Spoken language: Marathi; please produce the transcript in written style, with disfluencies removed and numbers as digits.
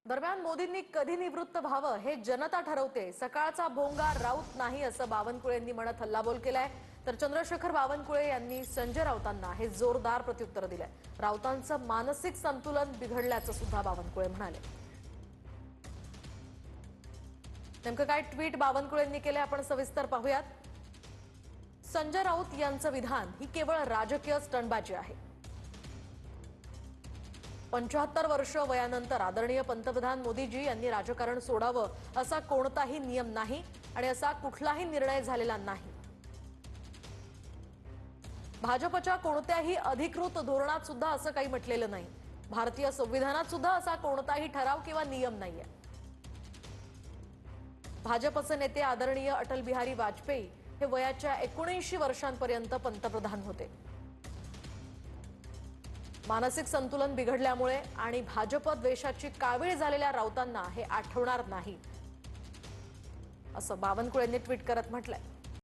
दरम्यान मोदींनी कधी निवृत्त व्हावं हे जनता ठरवते। सकाळचा भोंगा राऊत नाही असं बावनकुळे यांनी म्हणत हल्लाबोल केलाय। तर चंद्रशेखर बावनकुळे यांनी संजय राऊतांना हे जोरदार प्रत्युत्तर दिलंय। राऊतांचं मानसिक संतुलन बिघडल्याचं सुद्धा बावनकुळे म्हणाले। नेमकं काय ट्विट बावनकुळेंनी केले आपण सविस्तर पाहूयात। संजय राऊत यांचं विधान ही केवळ राजकीय स्टंटबाजी आहे। 75 वर्ष वयानंतर आदरणीय पंतप्रधान मोदीजी यांनी राजकारण सोडावं असा कोणताही नियम नाही आणि असा कुठलाही निर्णय झालेला नाही। भाजपच्या कोणत्याही अधिकृत धोरणात सुद्धा असं काही म्हटलेलं नाही। भारतीय संविधानात सुद्धा असा कोणताही ठराव किंवा नियम नाहीये। भाजपचे नेते आदरणीय अटल बिहारी वाजपेयी हे वयाच्या 79 वर्षांपर्यंत पंतप्रधान होते। मानसिक संतुलन बिघडल्यामुळे आणि भाजप द्वेषाची कावीळ झालेल्या राऊतांना हे आठवणार नाही असं बावनकुळेंनी ट्विट करत म्हटलंय।